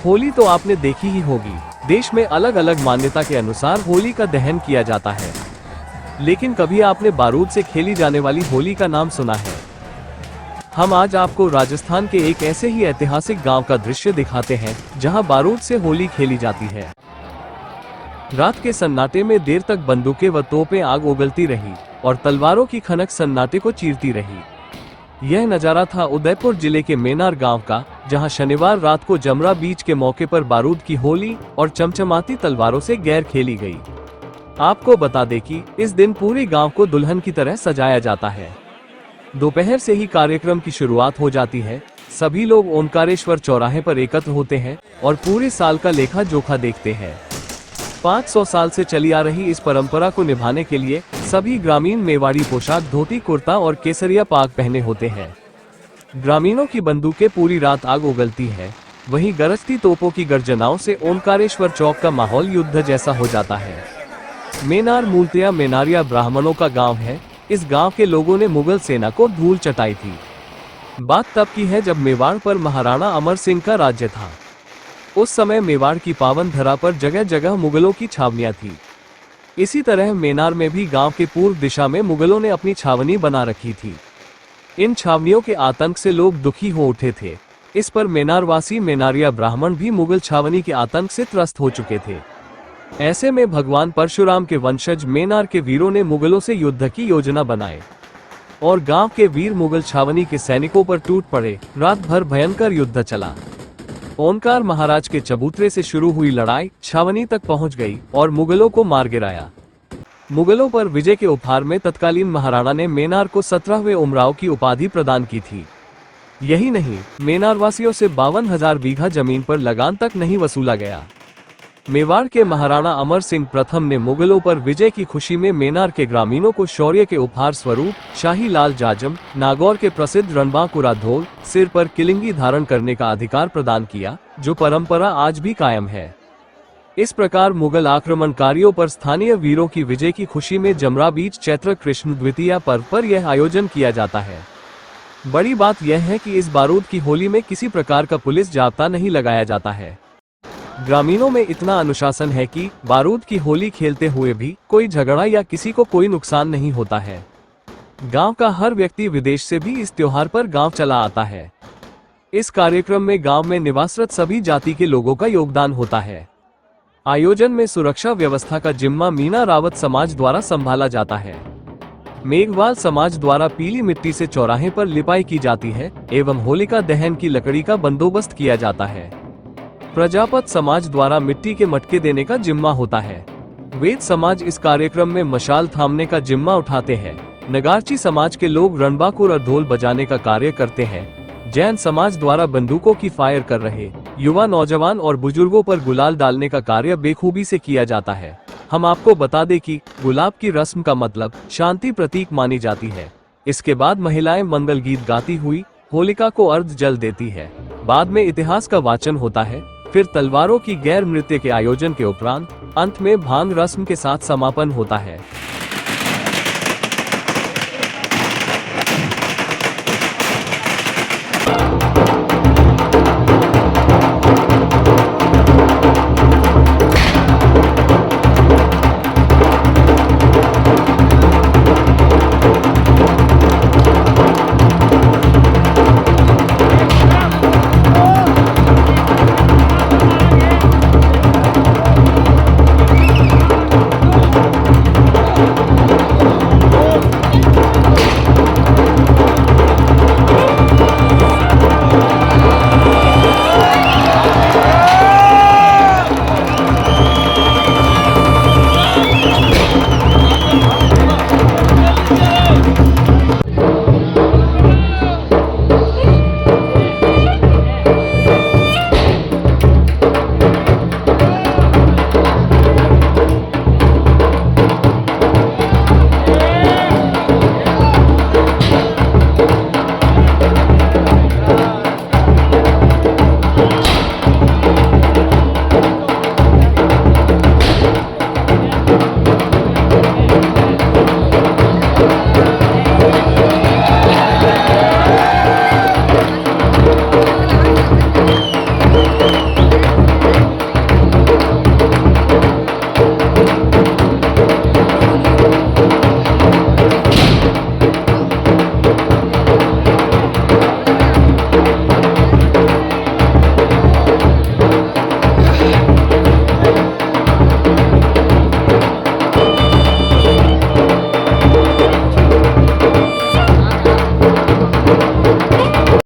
होली तो आपने देखी ही होगी। देश में अलग अलग मान्यता के अनुसार होली का दहन किया जाता है, लेकिन कभी आपने बारूद से खेली जाने वाली होली का नाम सुना है? हम आज आपको राजस्थान के एक ऐसे ही ऐतिहासिक गांव का दृश्य दिखाते हैं जहां बारूद से होली खेली जाती है। रात के सन्नाटे में देर तक बंदूकें व तोपें आग उगलती रही और तलवारों की खनक सन्नाटे को चीरती रही। यह नजारा था उदयपुर जिले के मेनार गांव का, जहां शनिवार रात को जमरा बीच के मौके पर बारूद की होली और चमचमाती तलवारों से गैर खेली गई। आपको बता दें कि इस दिन पूरे गांव को दुल्हन की तरह सजाया जाता है। दोपहर से ही कार्यक्रम की शुरुआत हो जाती है। सभी लोग ओंकारेश्वर चौराहे पर एकत्र होते हैं और पूरे साल का लेखा जोखा देखते हैं। 500 साल से चली आ रही इस परंपरा को निभाने के लिए सभी ग्रामीण मेवाड़ी पोशाक, धोती कुर्ता और केसरिया पाग पहने होते हैं। ग्रामीणों की बंदूकें पूरी रात आग उगलती हैं, वहीं गरजती तोपों की गर्जनाओं से ओंकारेश्वर चौक का माहौल युद्ध जैसा हो जाता है। मेनार मूलतया मेनारिया ब्राह्मणों का गांव है। इस गांव के लोगों ने मुगल सेना को धूल चटाई थी। बात तब की है जब मेवाड़ पर महाराणा अमर सिंह का राज्य था। उस समय मेवाड़ की पावन धरा पर जगह जगह मुगलों की छावनियां थी। इसी तरह मेनार में भी गांव के पूर्व दिशा में मुगलों ने अपनी छावनी बना रखी थी। इन छावनियों के आतंक से लोग दुखी हो उठे थे। इस पर मेनारवासी मेनारिया ब्राह्मण भी मुगल छावनी के आतंक से त्रस्त हो चुके थे। ऐसे में भगवान परशुराम के वंशज मेनार के वीरों ने मुगलों से युद्ध की योजना बनाई और गांव के वीर मुगल छावनी के सैनिकों पर टूट पड़े। रात भर भयंकर युद्ध चला। ओंकार महाराज के चबूतरे से शुरू हुई लड़ाई छावनी तक पहुंच गई और मुगलों को मार गिराया। मुगलों पर विजय के उपहार में तत्कालीन महाराणा ने मेनार को 17वें उमराव की उपाधि प्रदान की थी। यही नहीं, मेनार वासियों से 52,000 बीघा जमीन पर लगान तक नहीं वसूला गया। मेवाड़ के महाराणा अमर सिंह प्रथम ने मुगलों पर विजय की खुशी में मेनार के ग्रामीणों को शौर्य के उपहार स्वरूप शाही लाल जाजम, नागौर के प्रसिद्ध रणबांकुरा ढोल, सिर पर किलिंगी धारण करने का अधिकार प्रदान किया, जो परंपरा आज भी कायम है। इस प्रकार मुगल आक्रमणकारियों पर स्थानीय वीरों की विजय की खुशी में जमरा बीच चैत्र कृष्ण द्वितीया पर्व पर यह आयोजन किया जाता है। बड़ी बात यह है कि इस बारूद की होली में किसी प्रकार का पुलिस जाब्ता नहीं लगाया जाता है। ग्रामीणों में इतना अनुशासन है कि बारूद की होली खेलते हुए भी कोई झगड़ा या किसी को कोई नुकसान नहीं होता है। गांव का हर व्यक्ति विदेश से भी इस त्योहार पर गांव चला आता है। इस कार्यक्रम में गांव में निवासरत सभी जाति के लोगों का योगदान होता है। आयोजन में सुरक्षा व्यवस्था का जिम्मा मीना रावत समाज द्वारा संभाला जाता है। मेघवाल समाज द्वारा पीली मिट्टी से चौराहे पर लिपाई की जाती है एवं होलिका दहन की लकड़ी का बंदोबस्त किया जाता है। प्रजापत समाज द्वारा मिट्टी के मटके देने का जिम्मा होता है। वेद समाज इस कार्यक्रम में मशाल थामने का जिम्मा उठाते हैं। नगारची समाज के लोग रणबांकुर और ढोल बजाने का कार्य करते हैं। जैन समाज द्वारा बंदूकों की फायर कर रहे युवा, नौजवान और बुजुर्गों पर गुलाल डालने का कार्य बेखूबी से किया जाता है। हम आपको बता दें कि गुलाब की रस्म का मतलब शांति प्रतीक मानी जाती है। इसके बाद महिलाएं मंगल गीत गाती हुई होलिका को अर्घ जल देती है। बाद में इतिहास का वाचन होता है। फिर तलवारों की गैर नृत्य के आयोजन के उपरांत अंत में भांग रस्म के साथ समापन होता है।